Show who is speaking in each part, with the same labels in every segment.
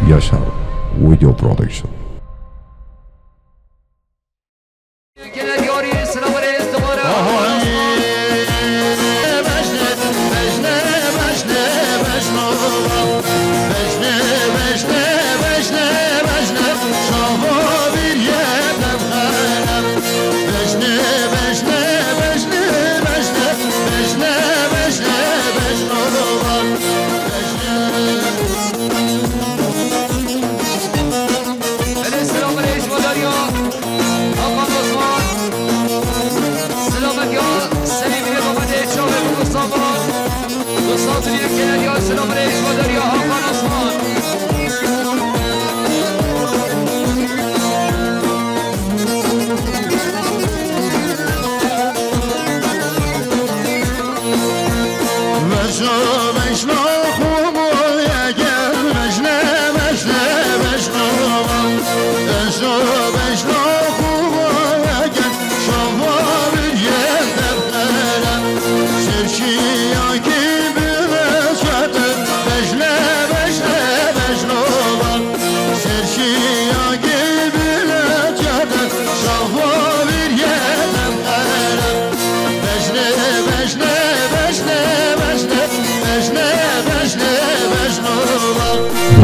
Speaker 1: Yaşar Video Production.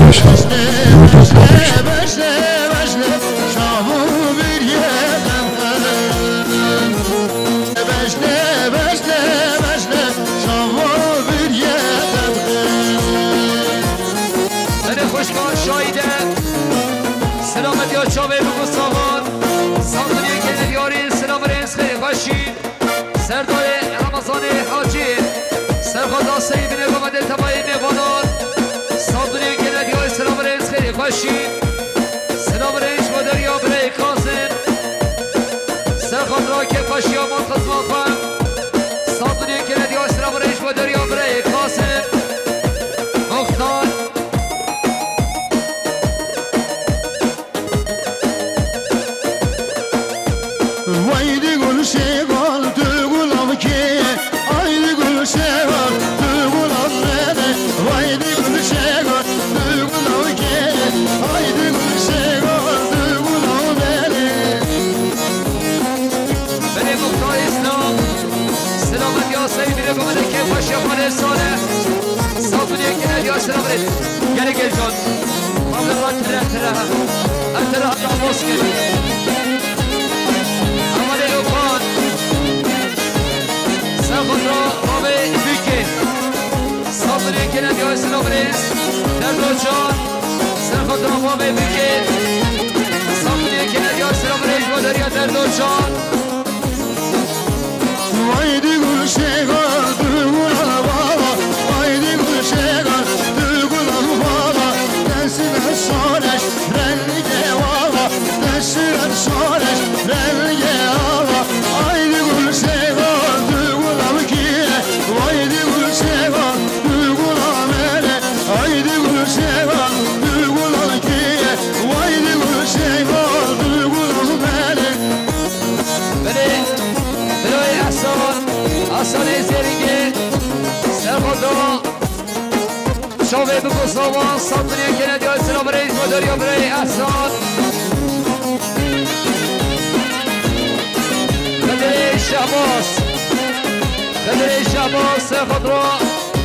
Speaker 1: Yaşar Video Production.
Speaker 2: سردار رمضان حاجی سرخوزا سیبین گمده تبایی میبانان صادری گلدی های سلام ریز خیلی خوشی سلام ریز با دریا برای کازم سرخوز را که خوشی آمان خزمان خواهم صادری گلدی های سلام ریز با دریا برای کازم مختار
Speaker 3: وایدی گل شیگال تو گلاب که آیدی گل شیگال تو گلاب نده وایدی گل شیگال تو گلاب که آیدی گل شیگال تو گلاب نده
Speaker 2: بله مختار اسلام سلامت یا سیدی گمده که خوشی آمان ساله صادری گلدی های سلام ریز گلی گل جان قبل را تره عباس کردی خود را بابه بیکی صابری کلندی های سلام ریز در دو جان سر خود را بابه بیکی صابری کلندی های سلام ریز با دریا در دو جان
Speaker 3: وایدی گل شیگال تو گلاب بابا وایدی گل شیگال تو گلاب بابا دستیدن سالش رنگه بابا دستیدن سالش رنگه بابا وایدی گل شیگال وایدی گل شیگال تو گلاب نده وایدی گل شیگال تو گلاب کیه وایدی گل شیگال تو گلاب نده
Speaker 2: بله برای احسان زیرینگه سرخود را شاوه بگو ساوان صادری کلندی های سلام ریز با دریا برای احسان بدره شعباس بدره شعباس خود را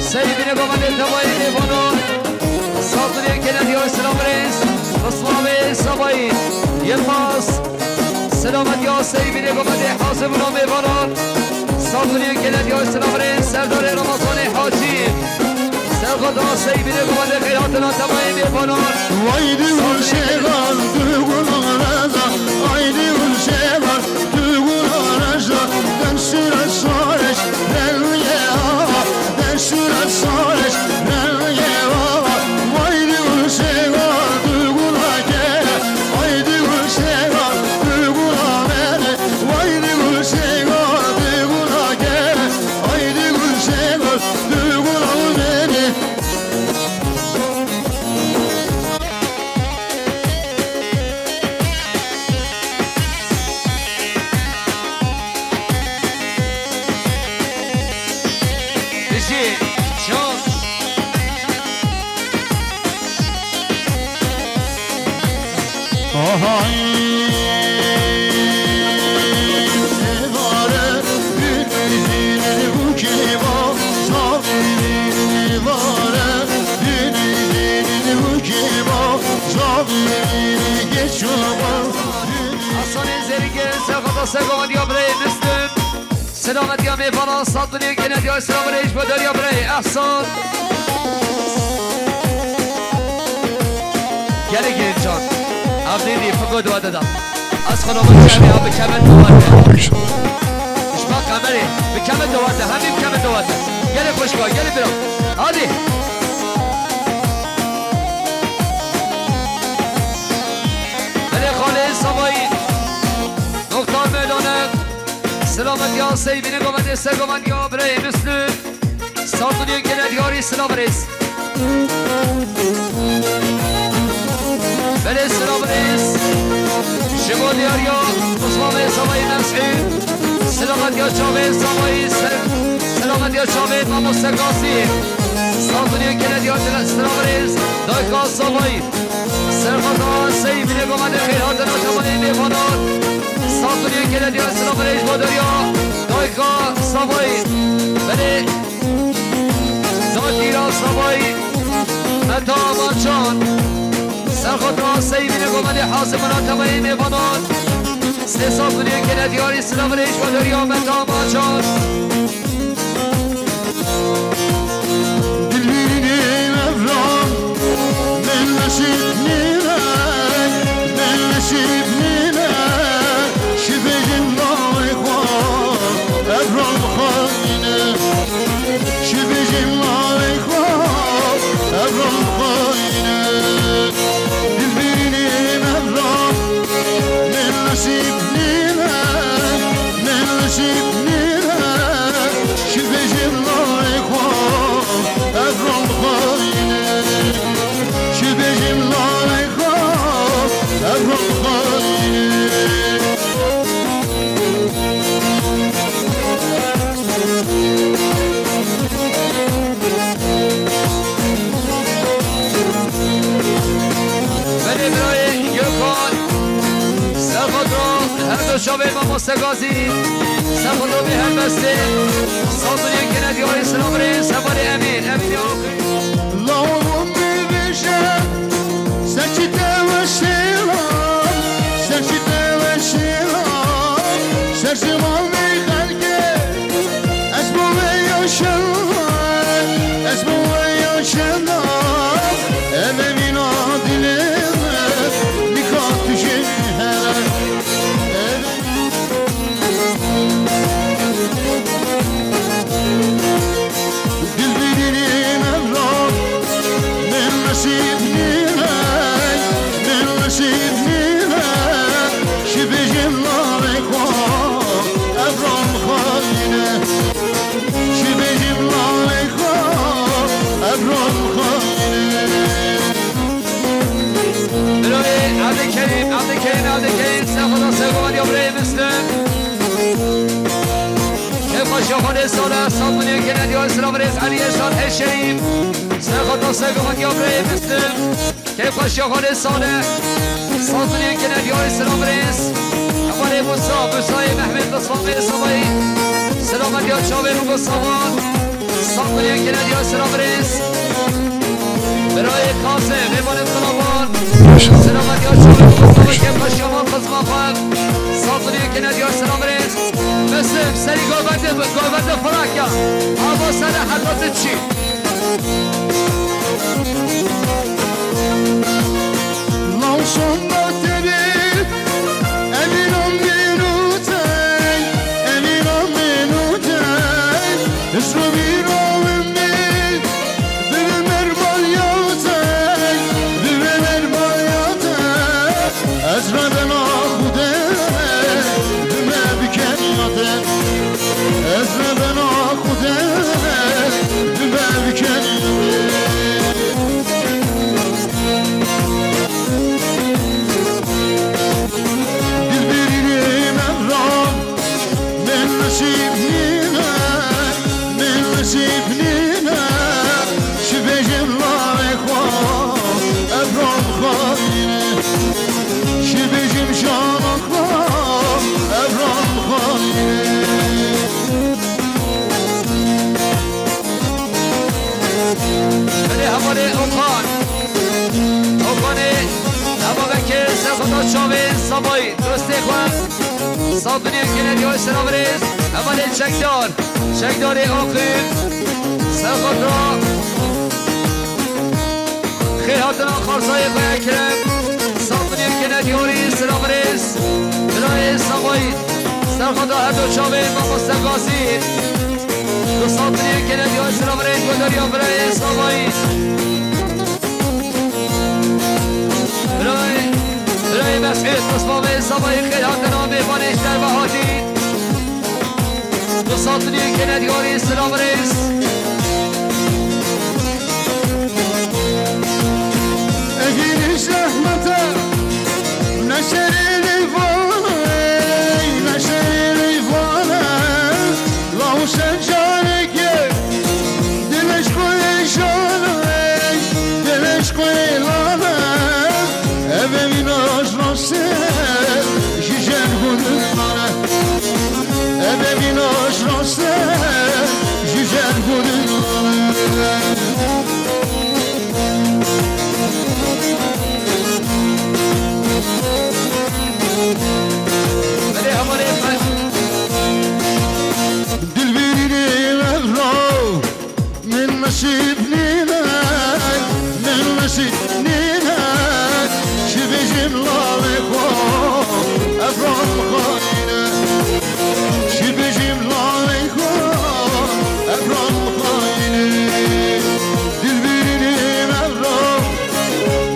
Speaker 2: سیبین گمده تبایی دیوانان صادری کلندی های سلام ریز اسلام سبایی یلماس سلامت یا سیبین گمده حاسب نام دیوانان صادری کلندی های سلام ریز سردار رمضان حاجی سرخوزا سیبین گمده خیراتنا تبایی دیوانان
Speaker 3: وایدی گل شیگال تو گلاب رزا وایدی گل شیگال تو گلاب رزا دنسیرن سالش رنگه آبا دنسیرن سالش رنگه آبا وایدی گل شیگال تو گلاب که وایدی گل شیگال تو گلاب نده وایدی گل شیگال تو گلاب که وایدی گل شیگال تو گلاب نده
Speaker 2: سگان یا برای مسلم سلامت یا میفانا ساتونی که ندیا اسلام ریش بدر یا برای احسان گره گرین جان عبدیدی فقود واده دم از خانمان کمی ها بکمت دواده اشما کمری بکمت دواده همین کمت دواده گره خوشگاه گره برام هادی بله خاله سمایی مختار میدانه سلامت یا سیبینه گومده سگومن یا برای مسلم ساتونی که ندیاری سلام ریس بله سلام ریس شما دیاریا مصمام سامای نسعی سلامت یا چاوه سامای سلامت یا چاوه ما مستقاسی ساتونی که ندیار سلام ریس دایکا سامای سرخطا سیبینه گومده خیرات ناتمانی میفانات ساتونی که ندیار سلام ریش بادریا دایکا سامایی بله دادیرا سامایی متا مارچان سرخطا سیبینه گومده حاسمانات تمایی میفانات سه ساتونی که ندیاری سلام ریش بادریا متا مارچان
Speaker 3: دلبیرین افران من نشید نیره من نشید نیره شبه الله خواه افران خواهینه شبه الله خواه افران خواهینه دلبیرین افران من نشید نیره من نشید نیره شبه الله خواه افران خواهینه شبه الله خواه افران خواهینه
Speaker 2: بله برای یکان سرخط رو هر دو شاوه ما مستقاسی سرخط رو به هم بسته ساتونی که ندیاری سلام ریس سوال امین امین یا
Speaker 3: Lağım bebişe Seçite ve şilan Seçite ve şilan Seçiman ve halke Esmu ve yaşanan Esmu ve yaşanan Ememin adilime Nikah düşün hele Dilbirinin evlat Men nasip nile Men nasip nile Şibicim lalekwa Evram haline Şibicim lalekwa Evram haline
Speaker 2: برای عبدالکریم عبدالکریم عبدالکریم سخدا سگوان یا برای مسلم که خوشیخانه ساله ساتونی که ندیار سلام ریز علی اشان شریف سخدا سگوان یا برای مسلم که خوشیخانه ساله ساتونی که ندیار سلام ریز اول موسای محمد بصفاقی سامایی سلامت یا چاوه رو بصفان ساتونی که ندیار سلام ریز برای کاسه میبان انقلابان سلامت یا چاوه رو بصفاقی که خوشیخان قزمان خواهد ساتونی که ندیار سلام ریز مسلم سری گوبنده فراک یا آبا سر حضرت چی
Speaker 3: Lavşan bateri Eminam minutay Eminam minutay Esru bir avimil Büvemer balyatay Büvemer balyatay Ezraden ahude Büme bükenyaten Ezraden ahude Büme bükenyaten Dilbirinin evram Men nasip nine Men nasip nine Şibecim lalekwa Evram haline Şibecim
Speaker 2: سبایی درسته خواه صادنی کنه دیار سلام ریز اول چکدار چکدار آقیب سرخود را خیلی هاتنا خارزای باید کرم صادنی کنه دیاری سلام ریز برای سبایی سرخود را هر دو چاوه ما مستقاسی دو صادنی کنه دیار سلام ریز بداریم برای سبایی برای مسعود مصباح سبایی خیلی هاتنا میبانش در بهاتی دو صادنی کنه دیاری سلام ریز
Speaker 3: اگین زحمته نشر لیوانه نشر لیوانه لاوش جانگه دلش کوی جانه دلش کوی لانه eve minoş rose jijen gudunane eve minoş rose jijen gudunane dilbirini evrav min nasib ninek min nasib ninek şibicim laleko evran mukayne şibicim laleko evran mukayne dilbirini evrav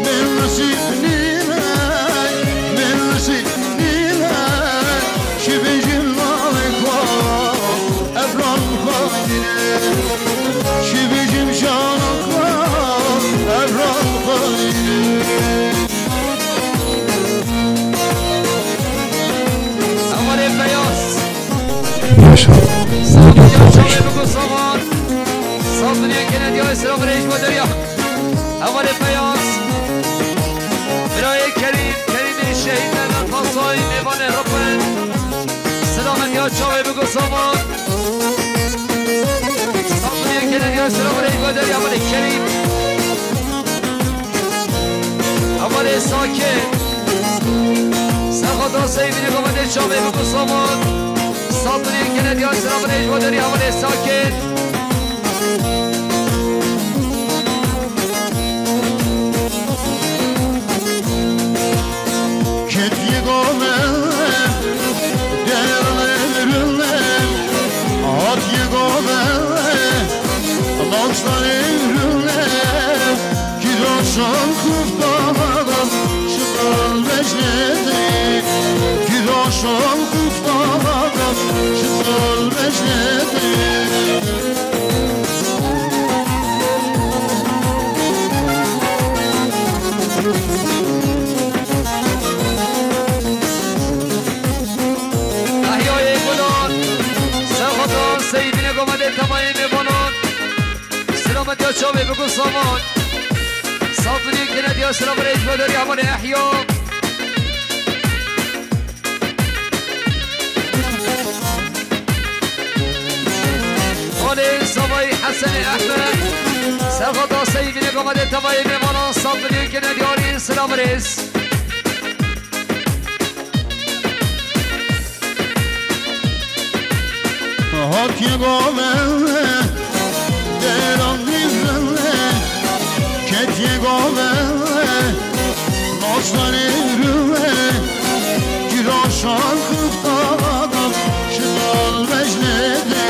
Speaker 3: min nasib ninek min nasib ninek şibicim laleko evran mukayne şibicim canakla evran mukayne
Speaker 1: Yaşar Video Production.
Speaker 2: صادنی کنه دیار سلام ریز بداریم اول پیاس برای کریم شهید نرمن خاصای میوان رفن سلامت یا چاوه بگو سامان صادنی کنه دیار سلام ریز بداریم اول کریم اول ساکن سرخدا سیبینه گمده چاوه بگو سامان صادنی کنه دیار سلام ریز بداریم اول ساکن
Speaker 3: Son kuftadan çıkar mecledi Giro son kuftadan çıkar mecledi
Speaker 2: احیای گلان سرخطان سیبینه گمده تمایی میبانان سلامت یا چاوه بگو سامان صادنی کنه دیار سلام ریز بداری امان احیا آله سبایی حسن احمد سرخطا سیبینه گمده تمایی میمانان صادنی کنه دیاری سلام ریز
Speaker 3: Hak yegome deran livre Ket yegome Nazdan evrime Giroşan kuftadan Çıkal mecledi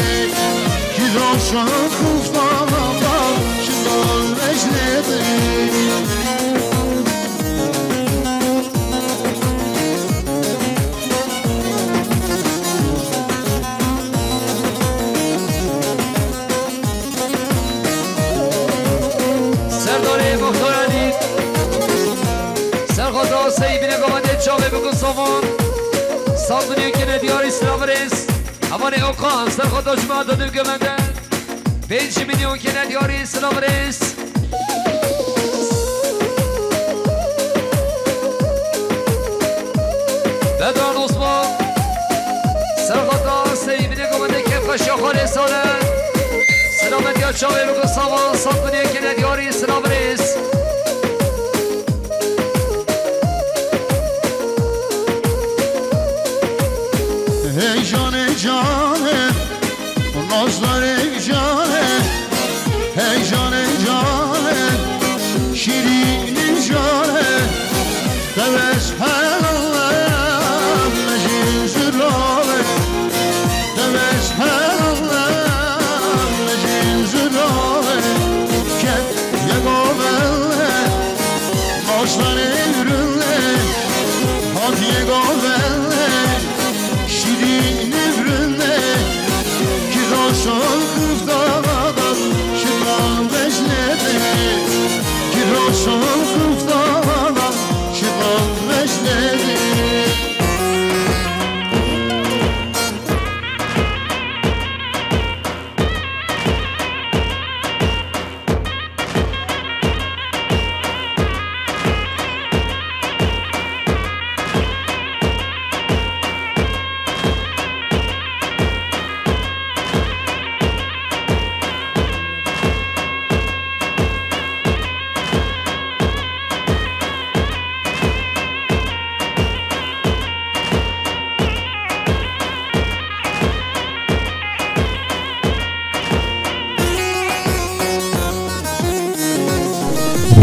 Speaker 3: Giroşan kuftadan Çıkal mecledi
Speaker 2: سیبینه گمده چاوه بگو سامان صادنی کنه دیار اسلام ریز امان اوقان سرخدا جمعه دادم گمنده 5 میلیون کنه دیار اسلام ریز بدان عثمان سرخدا سیبینه گمده که خشاخار ساله سلامت یا چاوه بگو سامان صادنی کنه دیار اسلام ریز
Speaker 3: جانه نازدار ای جانه ای جانه جانه شیرین جانه دوست هلالم مجین زراره دوست هلالم مجین زراره که یگاوله نازدار ürünle hadi yegاوله şirin ürünle ki roşon kızdadan şıklan beşledi ki roşon kızdadan şıklan beşledi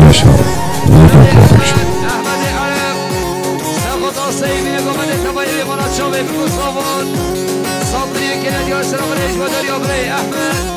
Speaker 1: Yaşa, Murat Kardeşim.
Speaker 2: احمد عرب سخط آسیبی نگامد تبایی مانا چاوه بگو صافان صادری کنید یا سلام علیش و داری آبره احمد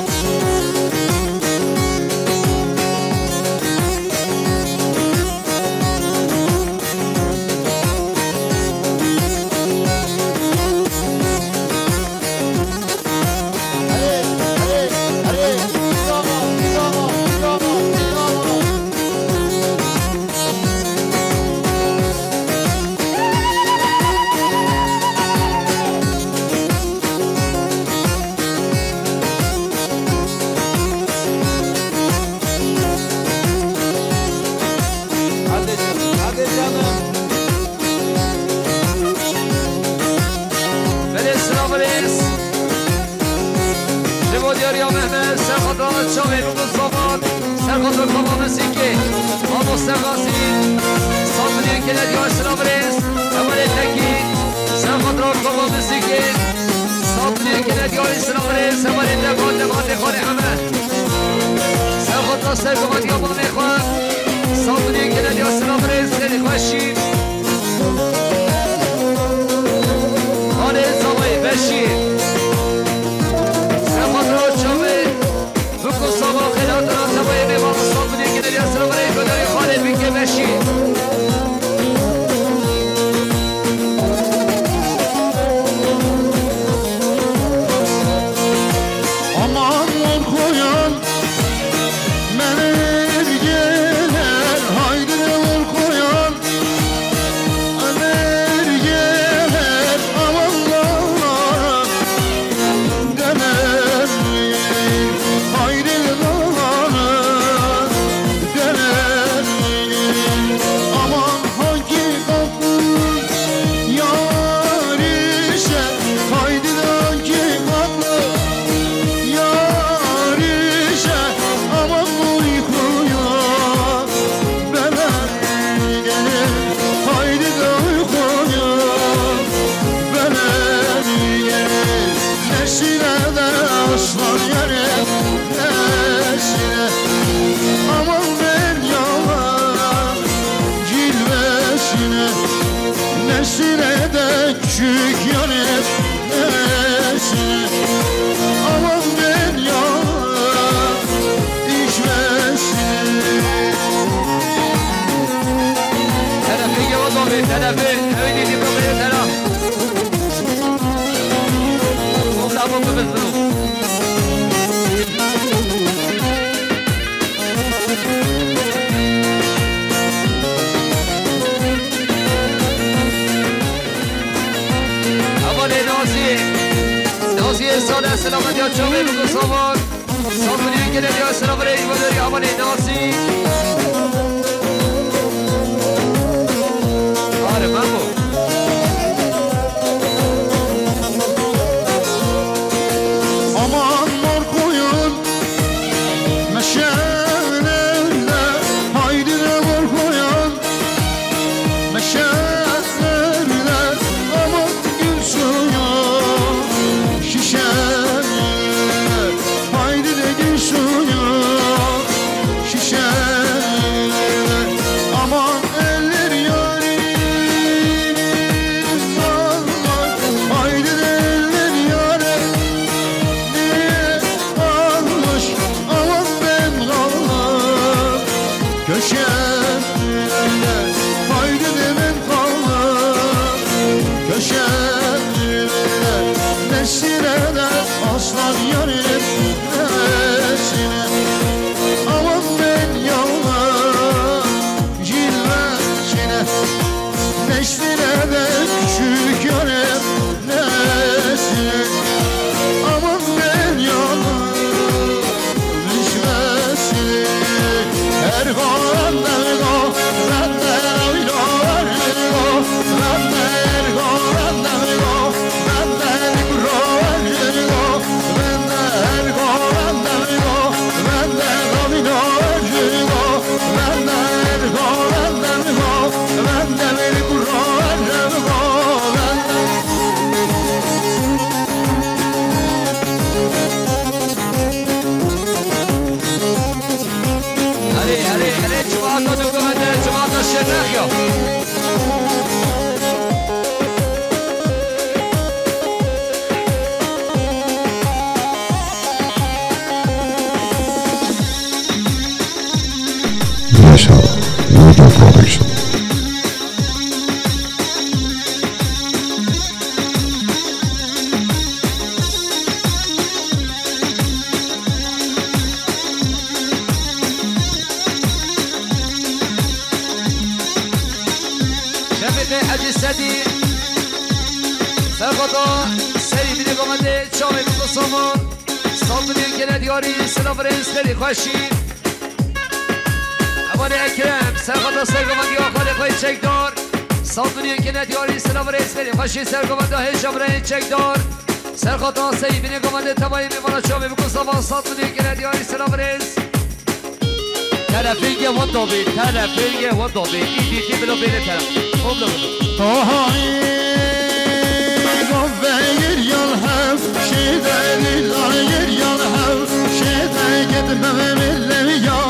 Speaker 2: دیاریا مهمه سرخط را چاوه بگو صافان سرخط را کامام سیکه آمو سرخاسی صافنی کنید یا سلام ریز اول تکی سرخط را کامام سیکه صافنی کنید یا سلام ریز اول تکان خانه همه سرخط را سرکمت یا با میخواه صافنی کنید یا سلام ریز خیلی خوشی خانه زمایی بشی سلامتی ها چاوه بگو صافان صافنی کنید یا سلام ریز و داری آمان ناسی آره مامو
Speaker 3: aman mor koyun meşelerle haydi de mor koyun meşelerle aman gül suyu başlar yarım nesine. Aman ben yalnız cilvesine, neşline de küçük yarım nesine. Aman ben yalnız cilvesine, her koğanda bir koğ, benden oynar bir koğ, benden her koğanda bir koğ, benden kurar bir koğ, benden her koğanda bir koğ, benden oynar bir koğ, benden her koğanda bir koğ, benden kurar bir koğ,
Speaker 2: هري جماعة دوكمنتر جماعة الشرقية
Speaker 1: Yaşar Video Production.
Speaker 2: شفت حجي السدي سرقطا سري بني قمتي شامي بقصمون صلبني كنا دياري سلافرنس لدي خوشي أباني أكرم سرقطا سرقمتي آخر خوي چك دار صلبني كنا دياري سلافرنس لدي خوشي سرقمتي هشام رين چك دار سرقطا سري بني قمتي تبايا ميمانا شامي بقصمون صلبني كنا دياري سلافرنس ترفیق و دوبی ترفیق و دوبی ایدی تی بلو بینه طرف خوب لگو
Speaker 3: Tohay Gavveyir yal hev Şideli layir yal hev Şide gitmem illevi ya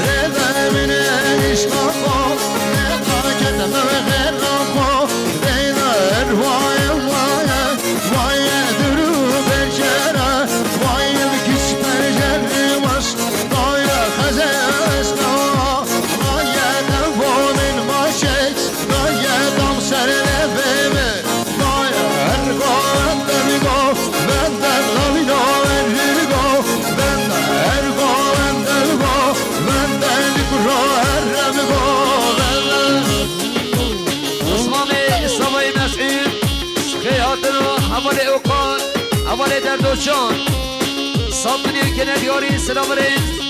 Speaker 3: Redemine işkafo Neda gitmem herrafo Deyna ervaye vaye Vaye dürü berkere Vaye güç berkeri baş Daya khazesna Vaye devomin maşek Vaye dam serine bebe Vaye ergo endemigo Benden lavino errigo Benden ergo endemigo Benden likro erremigo
Speaker 2: Osmanlı İslam'ı mes'ud Sıkıyatını havale okan Havale derdoçan Saltını ülkene diyari selam reis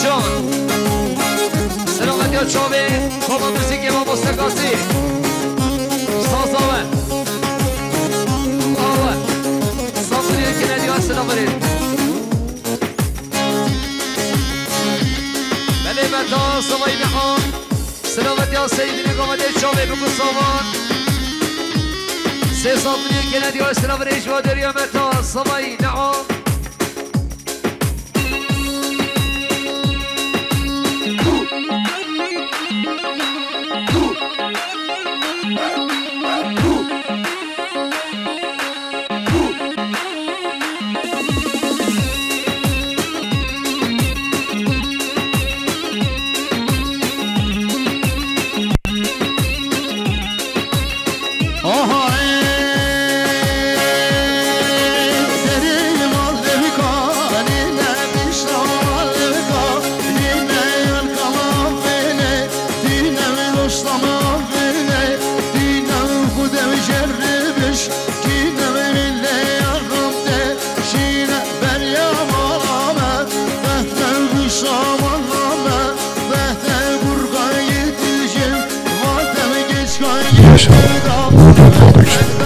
Speaker 2: جان سلامت یا چاوه بابا موسیقی ما مستقاسی ساز آوه آوه سازونی که ندیان سلام برید بله متا سمایی بخوام سلامت یا سیدی نگامده چاوه بگو سامان سه سازونی که ندیان سلام برید جوادر یا متا سمایی نعام
Speaker 1: National Media Production.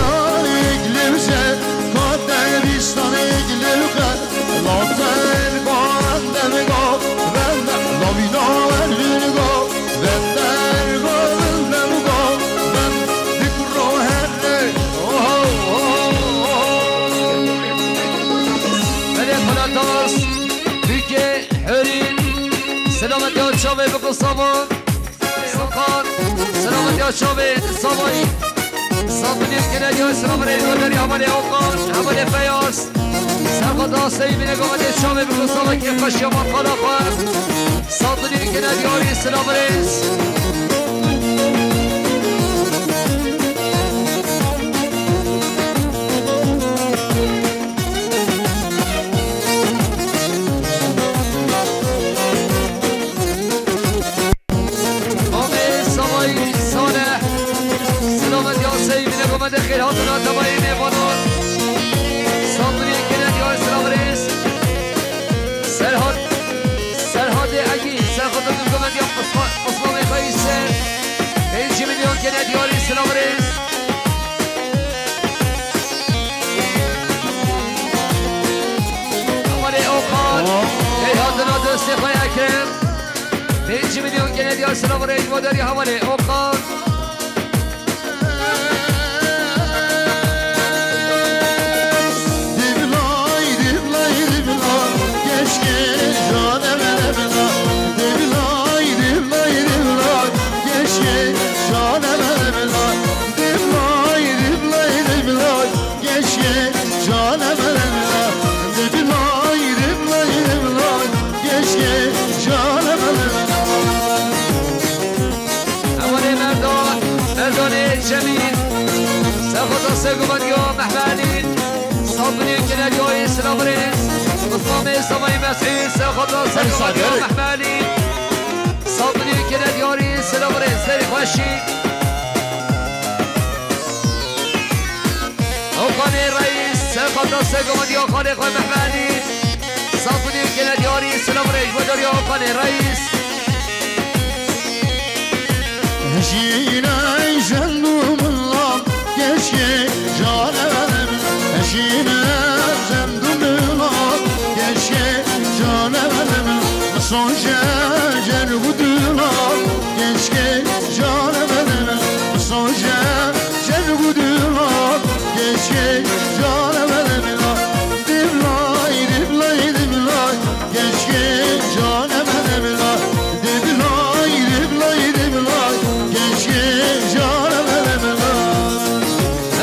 Speaker 2: سلامت یا شاوه بکن سامان ساکان سلامت یا شاوه سامایی سامونیم که ندیو سلام ریزو داری حمال اوکان حمال فیاس سرخواد آسایی بینه گمده شاوه بکن سامان که خشی آمان خالا خواه سامونیم که ندیاری سلام ریز خیلی هاتونا تبایی میبانون سامونی کنید یا اسلام ریز سرحاد اگی سرخواد میگومد یا اسلام خواهی سر 5 میلیون کنید یا اسلام ریز اولی اوقات خیلی هاتونا دوستی خواهی اکرم 5 میلیون کنید یا اسلام ریز مادری حوالی اوقات سيقومت يوم محمالين صابرين كنا جوي سلامريس مصممي صمي مسعيد سيخطر سيقومت يوم محمالين صابرين كنا جوي سلامريس سيري خوشي وقاني الرئيس سيخطر سيقومت يوم خالق محمالين صابرين كنا جوي سلامريس ودر يوم قاني الرئيس
Speaker 3: هشينا جنوم الله keşke canem eşine zendumuna keşke canem son şecer buduna keşke canem son şecer buduna keşke canem diblay diblay diblay keşke canem diblay diblay diblay keşke canem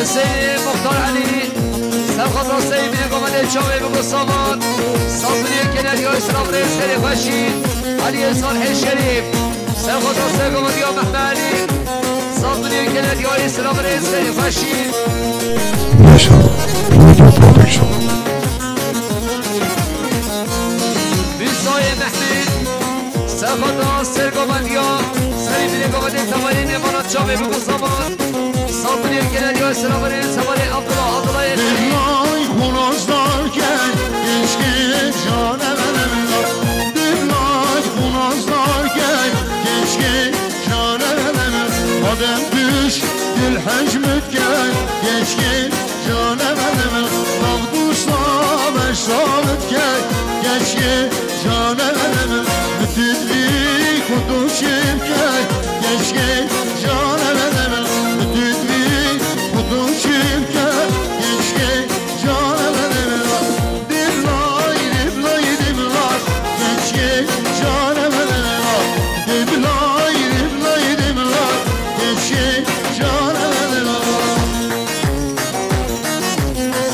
Speaker 2: السيد مختار علي سرخط السيد من قمد الشوي بقو الصمان صبري كنال يو اسلام ريس خيري خشين علي صالح الشريف سرخط السيد قمد يو محمالي صبري كنال يو اسلام ريس خيري خشين
Speaker 1: National Media Production.
Speaker 2: بيصاي محمد سرخط السيد قمد يو سري من قمد التمارين مرات شوي بقو الصمان صبري كنال يو اسلام ريس سوالي عبد الله
Speaker 3: Dilay kunazlarken keşke canem Dilay kunazlarken keşke canem Adem düş dil hecmetken keşke canem Navdusla meşrametken keşke canem Bütünlük kuduşimken keşke canem Bütünlük kuduşimken keşke canem Diblay diblay diblay keşke canem Diblay diblay diblay keşke canem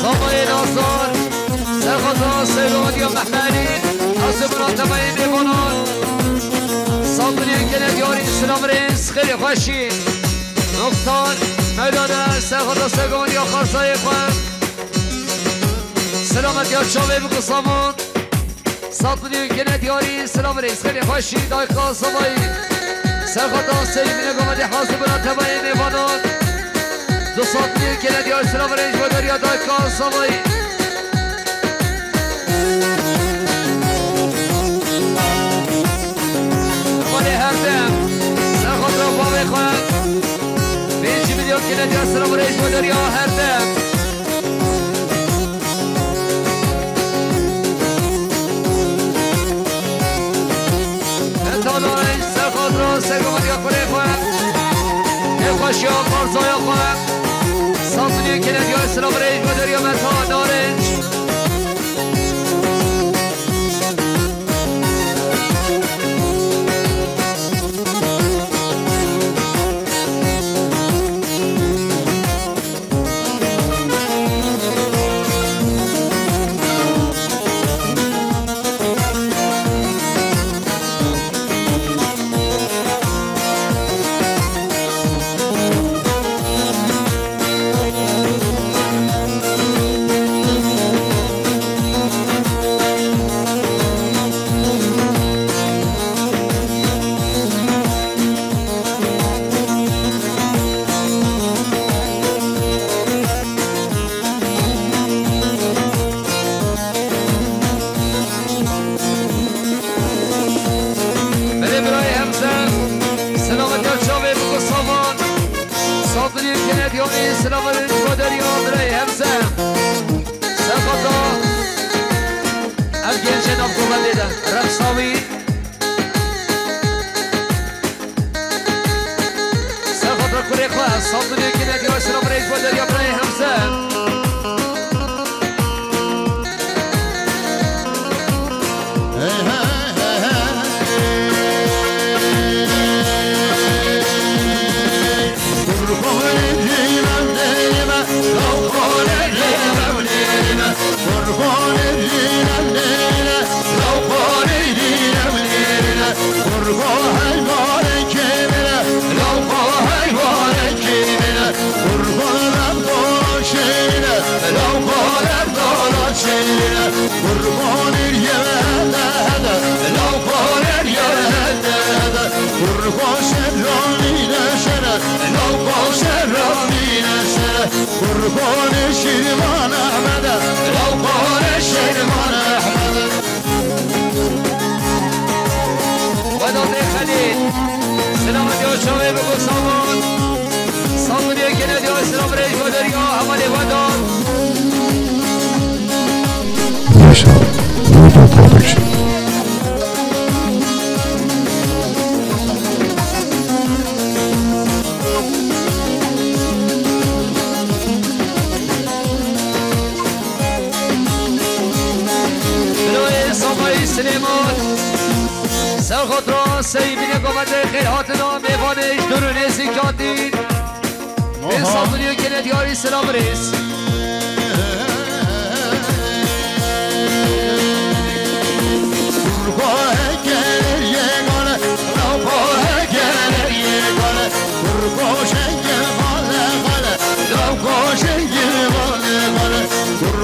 Speaker 2: صبايا الأنصار سرخطا سيرون يوم محمالي حسبنا تبعين بيبونون صبري كنا ديوري سلام ريس خيري خوشي مختار مولانا سرخطا سيرون يوم خرصاي خوان سلامت يا شاوي بكو صامون صبري كنا ديوري سلام ريس خيري خوشي دايقا صبايا سرخطا سيرون قمدي حسبنا تبعين بيبونون دو صبري كنا ديوري سلام ريس ودريا دايقا صبايا كنا ديال السلام رئيس مديرية هردم انتو نورنج سرخاطرو سرگمان ديال خوره خواه خوشی ها فرزای خواه سازونی که ندیه اسلام رئیس مدیریه متا نارنج سلام علیکم مادری آمرای همسر سخطا افگین جناب گوهلیده رقصاوی سخطا کره خواه سامدونی که ندیار سلام علیکم مادری آمرای همسر قربان شیروان احمد قربان شیروان احمد وداد خلیل سلام دیو شاوه بگو سامان سامان دیو کنه دیو سلام رئیس مداری احمد وداد
Speaker 1: Yaşar Video Production.
Speaker 2: سلیمان سرخط را سیبین قومت خیرات نام میوانش درون زکاتین به سامونی که ندیاری سلام ریس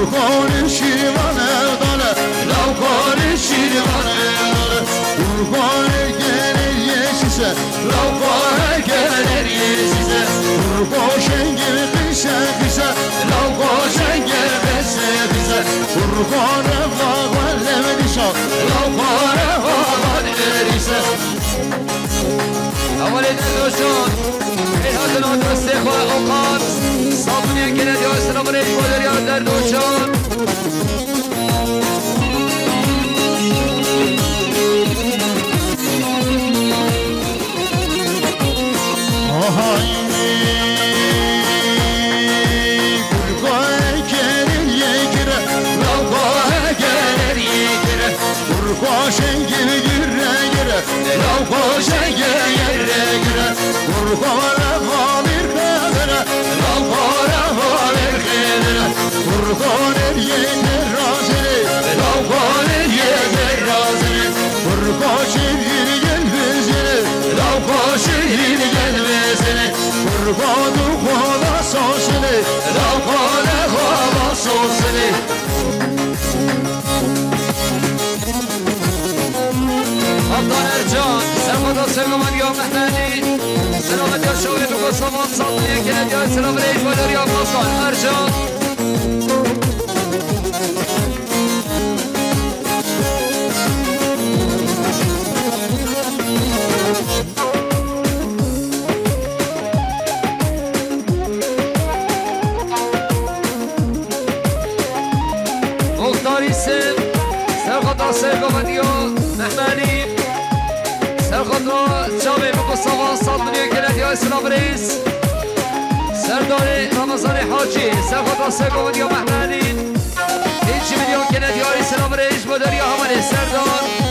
Speaker 3: قربان شیروان داله لوکار شیروان داله قربان گلریه سیزه لوکار گلریه سیزه قربان شنگل قیسه قیسه لوکار شنگل قیسه قیسه قربان واقعا لمدیسا لوکار واقعا لمدیسا
Speaker 2: اول دوستان این حضرات دوسته خواه اوقات صابونی که ندیار سلام ریش مادریان در دوشان سلام یا مهدی سلامت یا شوی بگو سامان سالی که ندیار سلام ریش بادر یا باسان ارجان سرگا و دیو نحمانی سرخود رو جامعه بکو سوان سال دنیا کنه دیو اسلام ریس سردار رمضان حاجی سرخود رو سرگا و دیو محمانی هیچی میلیون کنه دیو اسلام ریس بوداری همانی سردار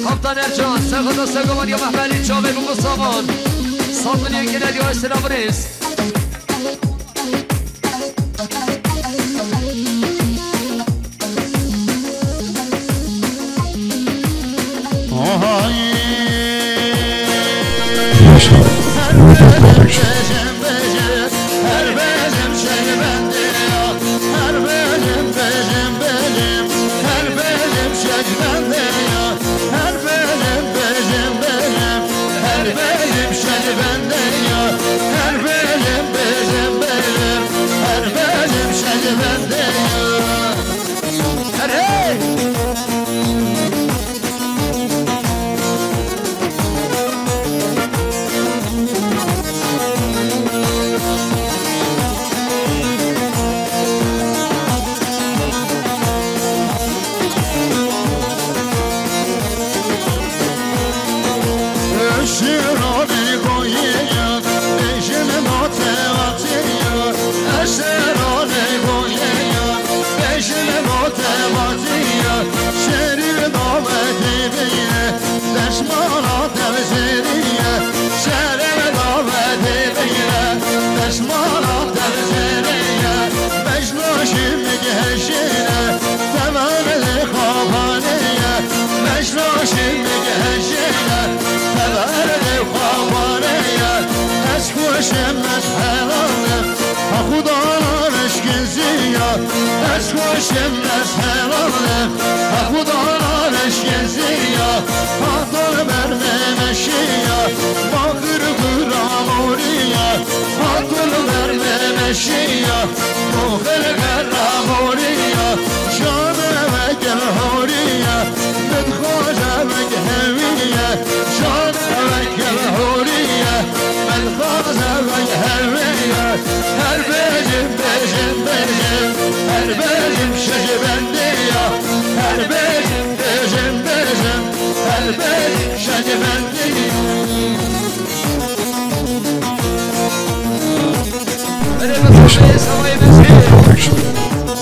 Speaker 2: Kaptan Ercan, Serhat Aslangoman ya Mahmeli Çağbey bu Mustaman Saldırıya gene diyor selamınız
Speaker 1: Yaşar Video Production.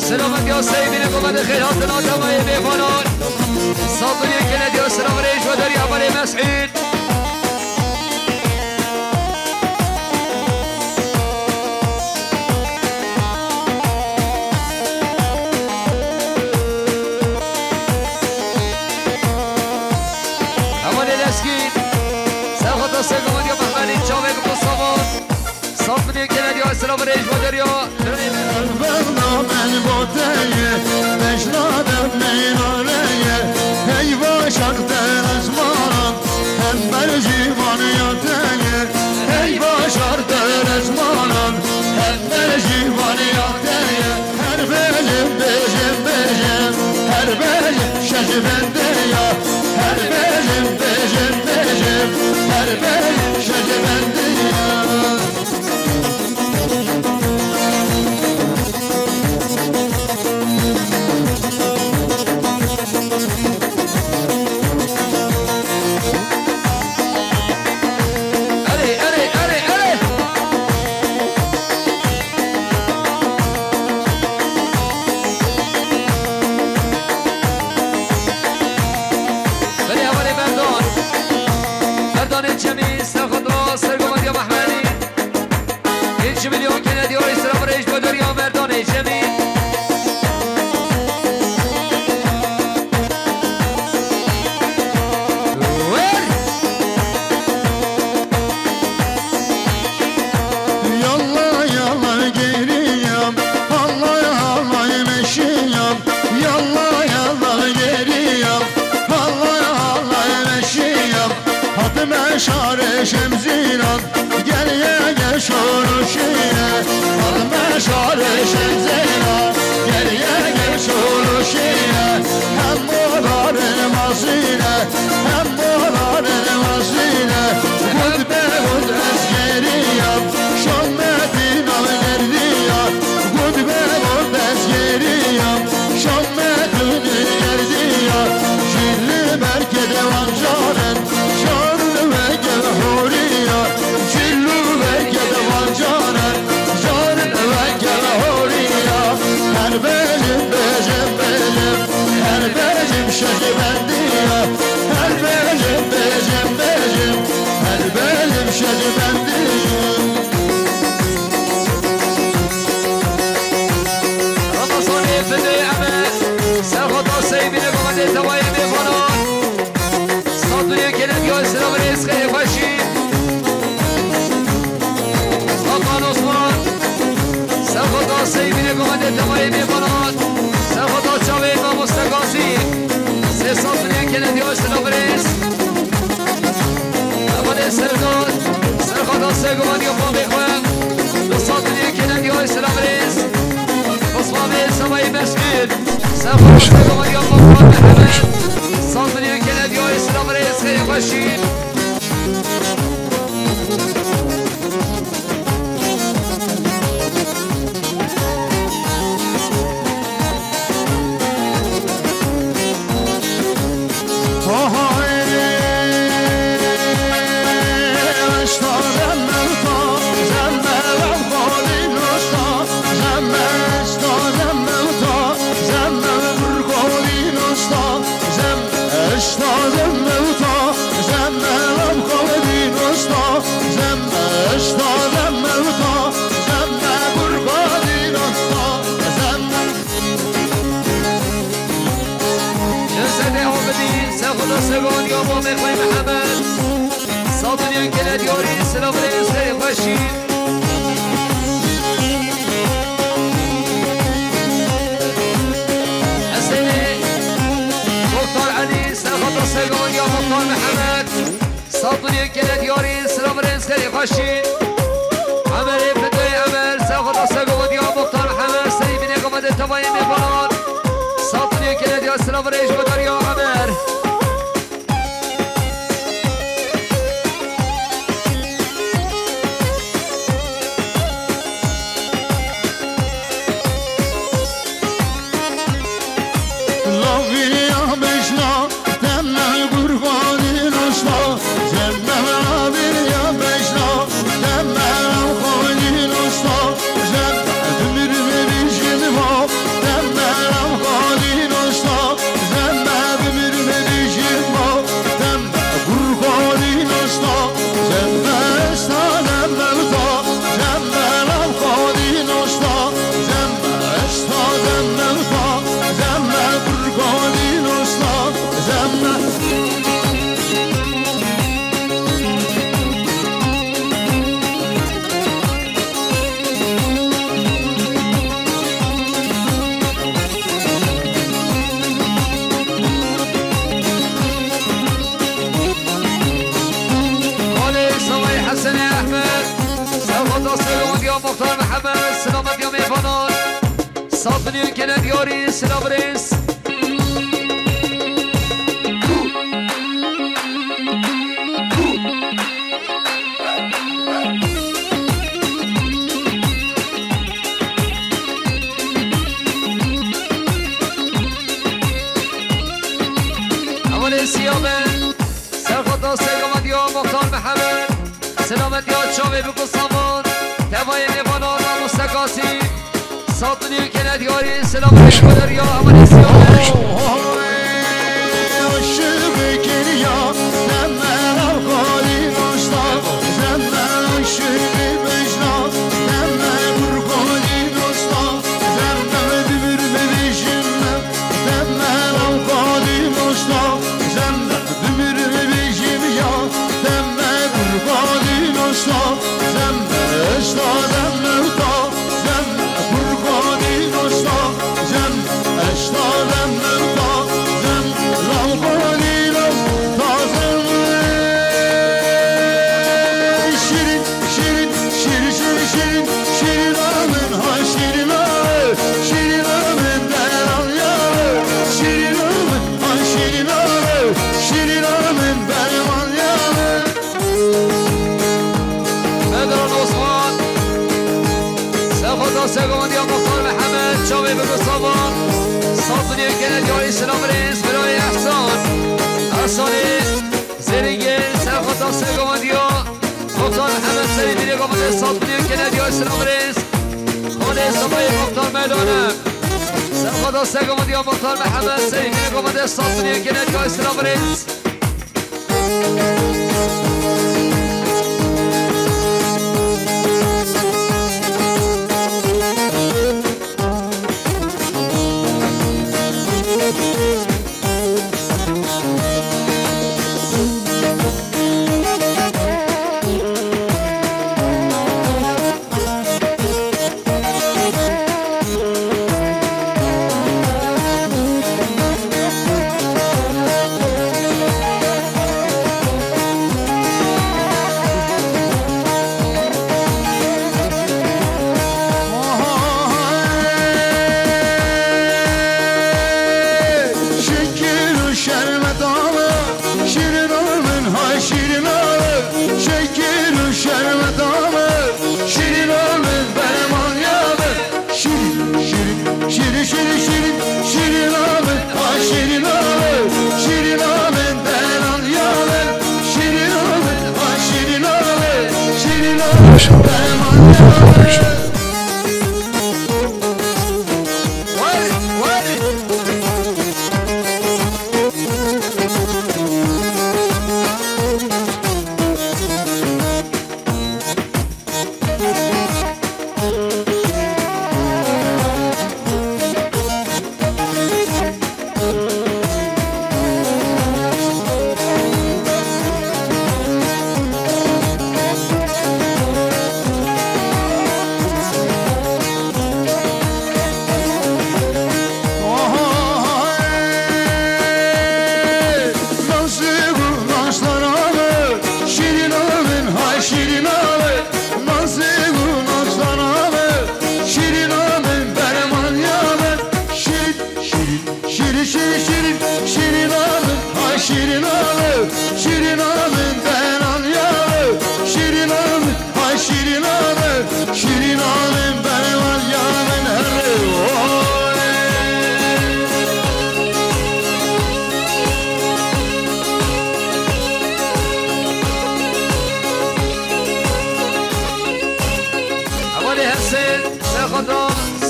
Speaker 1: سلامت یا سیبین قومت خیرات ناتمای بیفانان صادری کند یا سلام ریش و داری عمل مسعید عمل الاسکین سلامت سلامت یا محمدین جامعه بکستامان صادری کند یا سلام ریش و داری
Speaker 2: سخت را سرگومد یا محمدی 1 میلیون کنه دیاری سلام ریش با دریا مردان جمیل
Speaker 3: Şare şemziran geriye gel şoruşiye Alma şare şemziran geriye gel şoruşiye Hem boğarın mazine hem boğarın mazine Gudbe gudres geriyam şon medina gerdiyam Gudbe gudres geriyam şon medina gerdiyam Cilli berkede vancarın
Speaker 2: سیبین گوانده تمایی میکنند سخدا چاوی و مستقاسی 300 کنه دیاش نبریز اول سرداد سرخدا سه گوانی و با میخوام 200 کنه دیاش نبریز بسمامی سمایی مسئول سخدا سه گوانی و با محمد 100 کنه دیاش نبریز خیلی خوشید سگان یا با مخوای محمد صادنیان که ندیاری سلام ریز خیلی خوشید حسینی مختار علی سلخط سگان یا مختار محمد صادنیان که ندیاری سلام ریز خیلی خوشید عملی فتوی عمل سلخط سگان یا مختار محمد سری بینه قمد تبایی میکنان صادنیان که ندیاری سلام ریز بدار یا عمل مختار محمد سلامت یا میفانان صادنیان که ندیاری سلام ریز اول سیامه سرخطا سلامت یا مختار محمد سلامت یا چاوی بگو سامان توای میفانان و مستقاسی صادنیان که ندیاری سلام ریز بدر یا اول سیامه
Speaker 3: شبك اليوم لما الغالي نشطب
Speaker 1: سگان یا مختار محمد چاوی بگو صابان صابونی کنه جای سلام رئیس برای احسان احسانی زیرگل سرخطا سگان یا مختار محمد سری بیره گامده صابونی کنه جای سلام رئیس خانه صفای مختار میدانم سرخطا سگان یا مختار محمد سری بیره گامده صابونی کنه جای سلام رئیس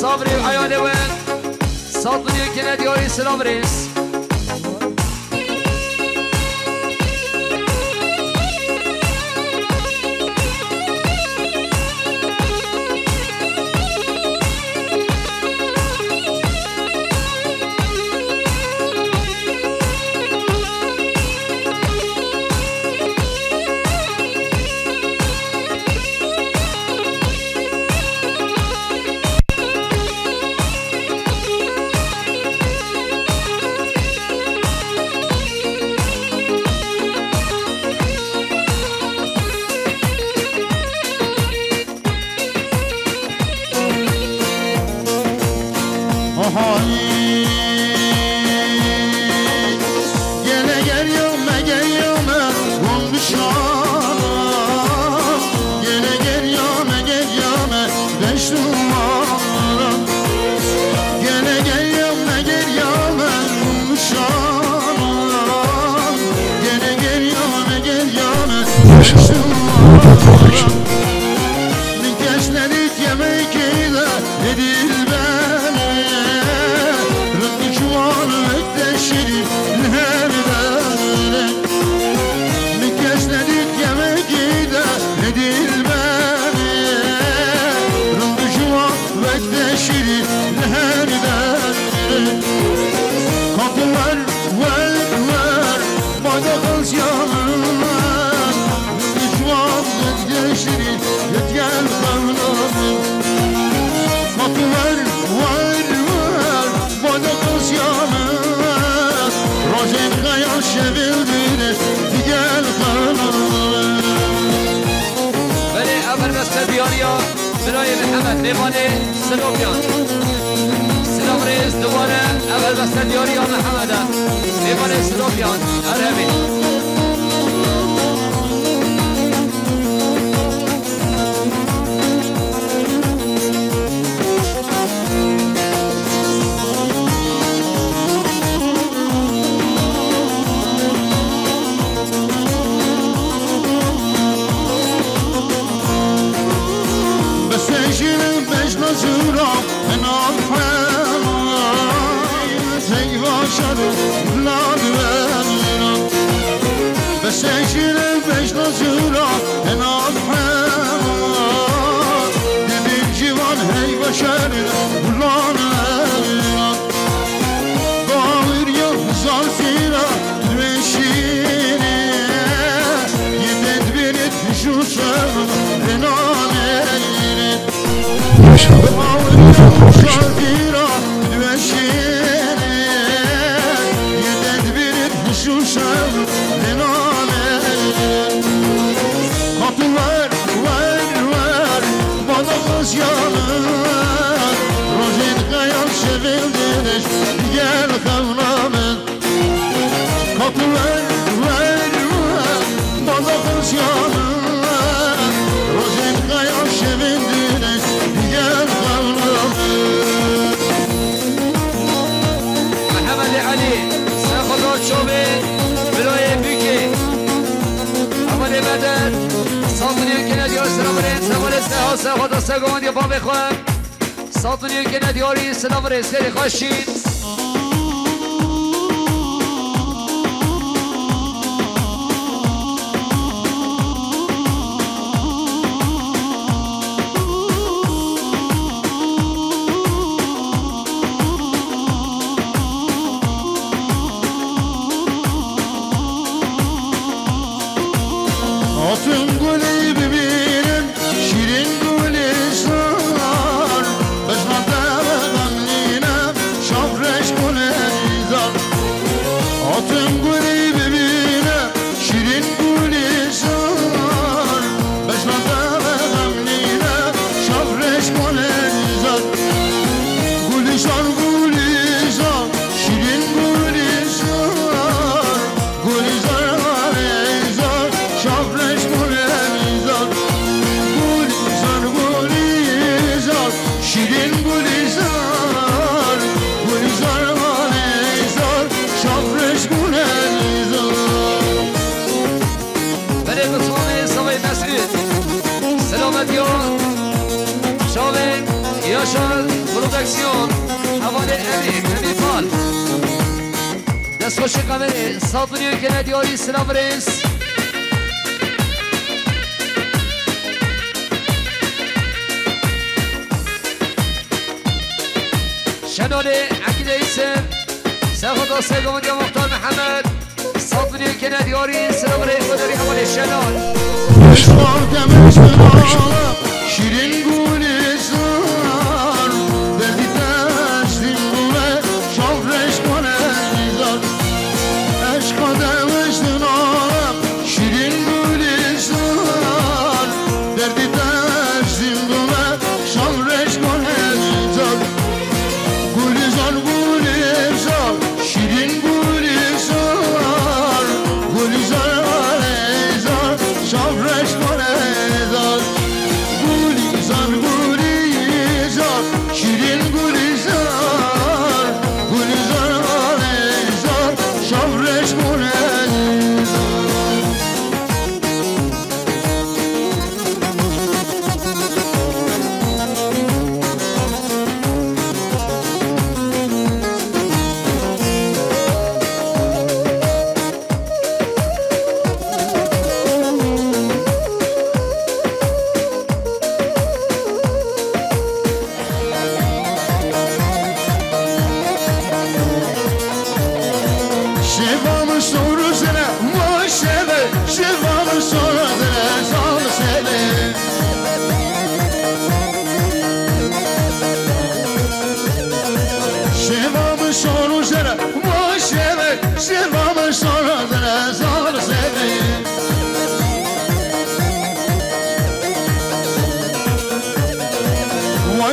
Speaker 1: صابري وعيوني وين صدني كنا ديوري سلام ريس
Speaker 3: sevildiniz gel kanalım.
Speaker 2: Beni ever beste diyarıya برای محمد لیوانی سلوکیان سلام رئیس دوباره اول بسته دیاری یا محمد لیوانی سلوکیان ارهبی
Speaker 3: زورا انام حلال تیواشد لاد ورنم بسیجیر بجن زورا انام حلال دبیر جوان هیواشد لاد ورنم باور یا زال زیرا دوشینه یمد بینید جوشم رنانه
Speaker 2: خدا سگان یا با بخوام ساطنی که ندیاری سلام رئیس خیلی خوشید دستخوش قمره صابری که ندیاری سلام رئیس شنال عقیده ایسم سخدا سگان یا مختار محمد صابری که ندیاری سلام رئیس بداری حوال شنال
Speaker 3: شیرین گولیزار دردی تشتیم بومه شافرش کنه نیزار عشق دمشتن آرم شیرین گولیزار دردی تشتیم بومه شافرش کنه نیزار گولیزار گولیزار شیرین گولیزار گولیزار آلیزار شافرش کنه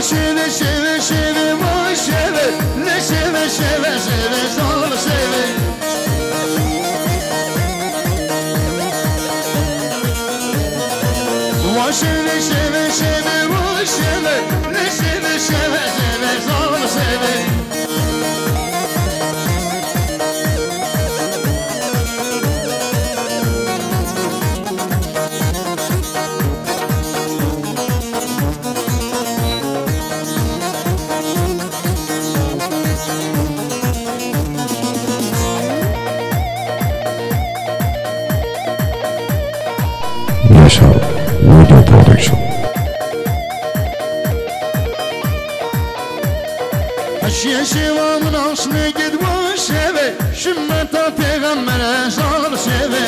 Speaker 3: Şeve şeve şeve vay şeve ne şeve şeve şeve zalım şeve vay şeve şeve şeve vay şeve ne şeve şeve şeve zalım şeve
Speaker 4: Yaşar Video Production.
Speaker 3: Aşıya şevamın aslı git bu şeve Şümmeta peygambere zalım şeve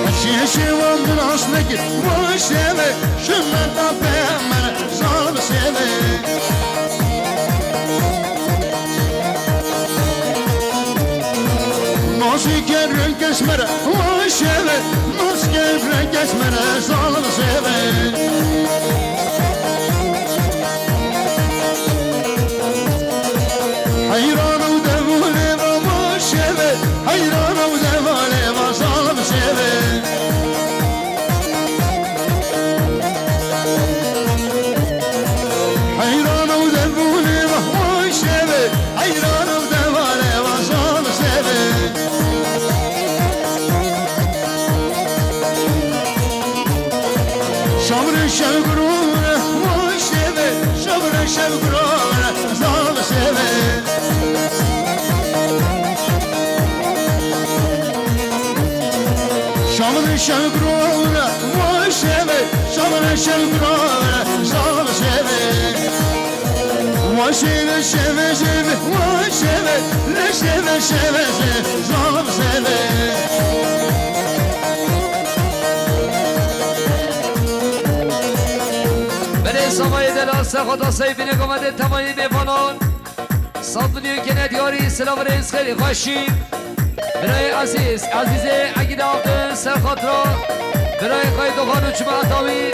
Speaker 3: Aşıya şevamın aslı git bu şeve Şümmeta peygambere zalım şeve Nasıl renk esmere vay şeve Nasıl renk esmere zalım şeve Hayranım devale vay şeve Hayranım devale vay zalım şeve Hayranım devale vay şeve Hayranım devale vay zalım şeve Şabrı şevgrune vay şeve Şabrı şevgrune zalım şeve Şabrı şevgrune vay şeve Şabrı şevgrune zalım şeve Vay şeve şeve şeve vay şeve Ne şeve şeve şeve zalım şeve
Speaker 2: سمای دل خدا سیبینه گمده تمایی میفنان صدنی که ندیاری سلام ریز خیلی خوشی برای عزیز اگه داغن سرخط را برای قاید و خانو چما عطاوی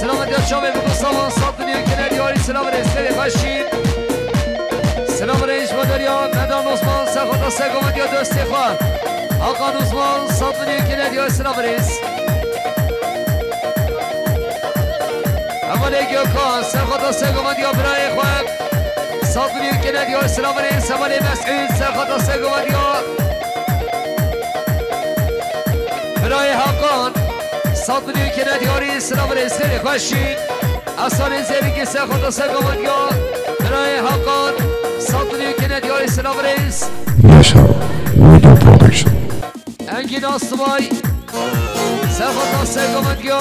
Speaker 2: سلام دل شامل بگو سامان صدنی که ندیاری سلام ریز خیلی خوشی سلام ریز با دریا مدان عثمان سرخط سگمد یا دوستی خواه آقا عثمان صدنی که ندیاری سلام ریز اولی گوکان سرخطا سگمد یا برای خواب صدنی که ندیار سلام ریز اولی مسعود سرخطا سگمد یا برای حقان صدنی که ندیاری سلام ریز خیلی خوشید اصلا زیرگی سرخطا سگمد یا برای حقان صدنی که ندیاری سلام ریز
Speaker 4: Yaşar Video Production.
Speaker 2: انگین آسمای سرخطا سگمد یا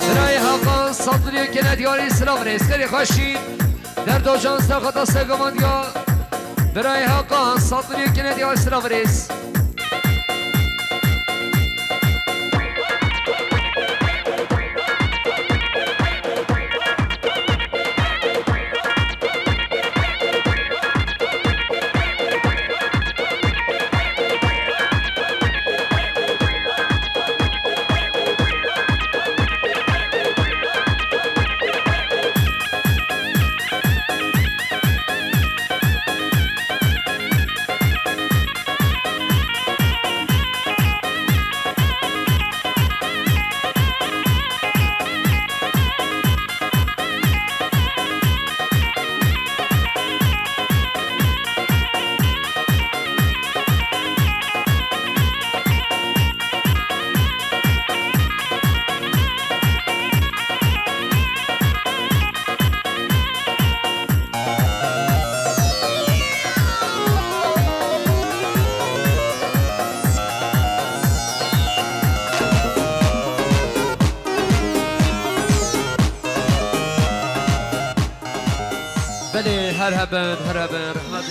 Speaker 2: برای حقا صدری که ندیاری سلام ریز خیلی خوشی در دو جان سرخطا سگمان یا برای حقا صدری که ندیاری سلام ریز بله هرهبن رحمت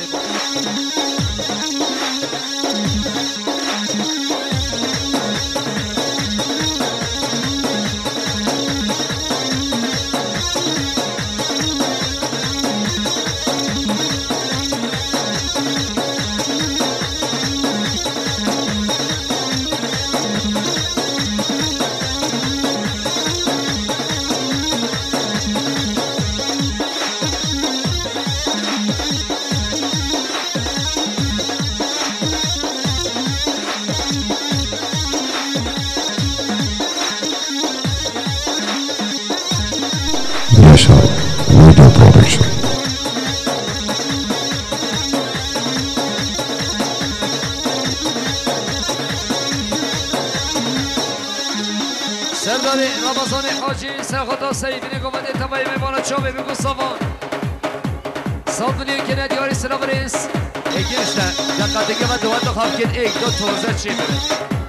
Speaker 1: سرداری رمضان حاجی سرخطا سیدینی گومده تبایی میمانه چوبه بگو سامان سالدونی که ندیاری سلام ریس اگرشتن دقیقه و دوات خواهد کن ایک دو توزه چی بره